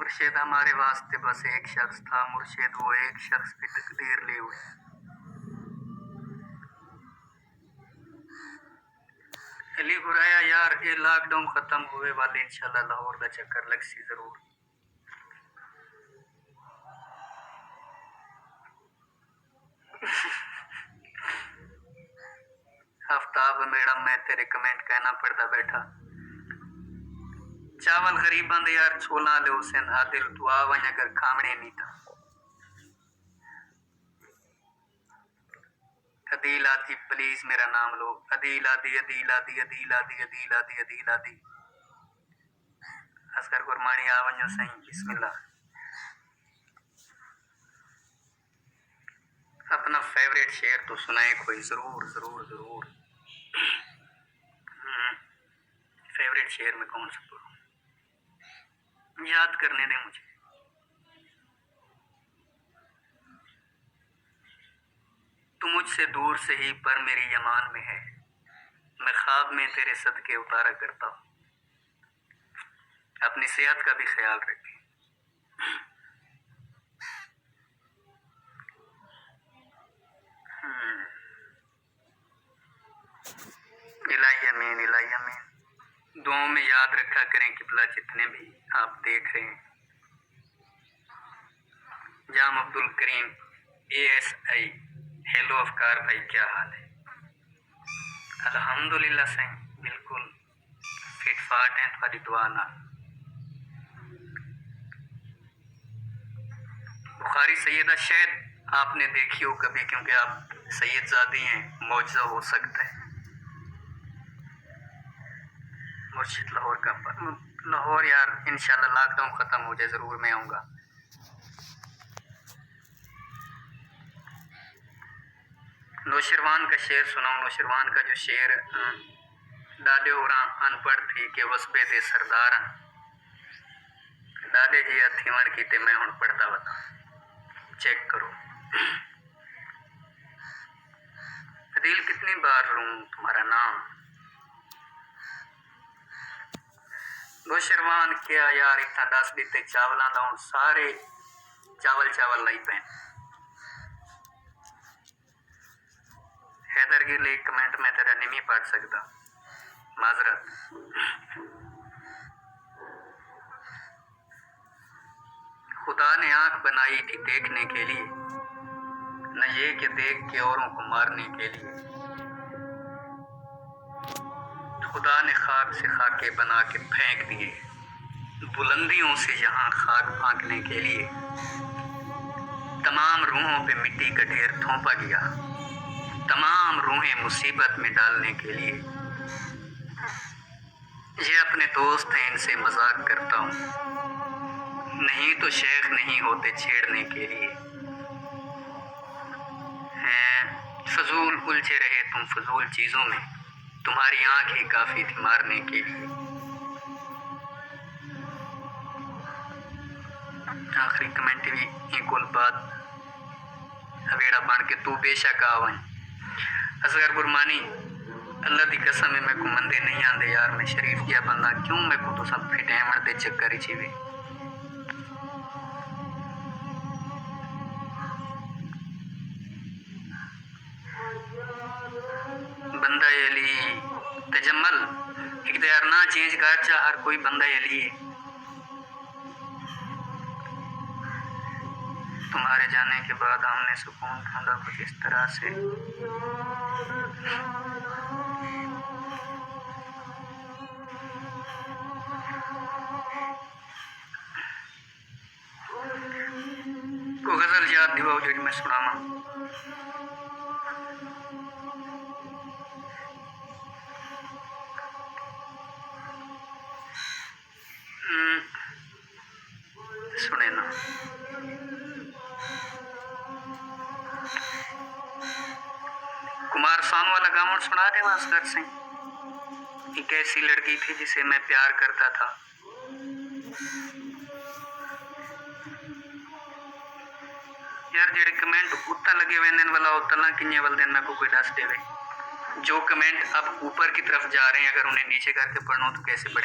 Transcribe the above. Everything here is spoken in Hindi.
मुर्शिद हमारे वास्ते बस एक शख्स था, मुर्शिद वो एक शख्स भी तकदीर ले हुए। अली बुराया यार ये लॉकडाउन खत्म हुए वाले इंशाल्लाह लाहौर का चक्कर लग सी जरूर। आफ्ताब मैडम मैं तेरे कमेंट कहना पड़ता बैठा चावल गरीबा दे यार छोला ले हुसैन आदिल दुआ वहीं अगर खावने नहीं था। अदील आदि प्लीज मेरा नाम लो। अदील आदि अदील आदि अदील आदि अदील आदि अदील आदि असगर गुरमानी आवंजो सही बिस्मिल्लाह। अपना फेवरेट शेर तो सुनाए कोई जरूर जरूर जरूर। फेवरेट शेर में कौन सा बोलूं, याद करने दे मुझे। तू मुझसे दूर से ही पर मेरी यमान में है, मैं ख्वाब में तेरे सदके उतारा करता हूँ। अपनी सेहत का भी ख्याल रखें। इलाही अमीन इलाही अमीन। दुआओं में याद रखा करें किबला जितने भी आप देख रहे हैं। जाम अब्दुल करीम ASI हेलो अफकार भाई क्या हाल है? अल्हम्दुलिल्लाह सही बिल्कुल फिट फाट है तुम्हारी दुआ ना। बुखारी सैयदा शायद आपने देखी हो कभी, क्योंकि आप सैयदजादी हैं, मौजज़ा हो सकता है। मुर्शिद लाहौर का लाहौर यार इंशाल्लाह लॉकडाउन खत्म हो जाए जरूर मैं आऊँगा। नौशरवान का शेर सुनाऊं। नौशरवान का जो शेर डाले हो रहा अनपढ़ थी कि वसबे दे सरदार डाले जी हथीवण की ते मैं हूं पढ़ता बता चेक करो। दिल कितनी बार लूं तुम्हारा नाम। नौशरवान क्या यार इतना 10 दिते चावलों का हूं सारे चावल चावल लाई पैन। हैदर गिल एक कमेंट मैं तेरा नहीं पढ़ सकता माजरत। खुदा ने आंख बनाई थी देखने के लिए, न ये कि देख के औरों को मारने के लिए। खुदा ने खाक से खाके बना के फेंक दिए, बुलंदियों से यहाँ खाक फांकने के लिए। तमाम रूहों पे मिट्टी का ढेर थोपा गया, तमाम रूहें मुसीबत में डालने के लिए। ये अपने दोस्त हैं इनसे मजाक करता हूँ, नहीं तो शेख नहीं होते छेड़ने के लिए। हैं फजूल उलझे रहे तुम फजूल चीजों में, तुम्हारी आंख ही काफी थी मारने के लिए। आखिरी कमेंट भी इक्वल बात हवेड़ा बन के तू बेशक आवन। असगर गुरमानी अल्लाह की कसम है मैं को मंदे नहीं आंदे यार, मैं शरीफ किया बंदा क्यों मैं को तो सब फिटेवण दे चक्कर ही वे। बंदा अली तजम्मल एक यार ना चेंज कर चा हर कोई बंदा अली है। तुम्हारे जाने के बाद हमने सुकून ढूंढा कुछ इस तरह से। को गजल याद दिवाओ जी मैं सुनावा। सुने ना कुमार सानू वाला गाँव सुना दे असगर सिंह। एक ऐसी लड़की थी जिसे मैं प्यार करता था, यार जेडे कमेंट उत्ता लगे वेंदन वाला उतला किन्ने वाल दिन मैं को कोई दस देवे। जो कमेंट अब ऊपर की तरफ जा रहे हैं अगर उन्हें नीचे करके पढ़ना तो कैसे पढ़े।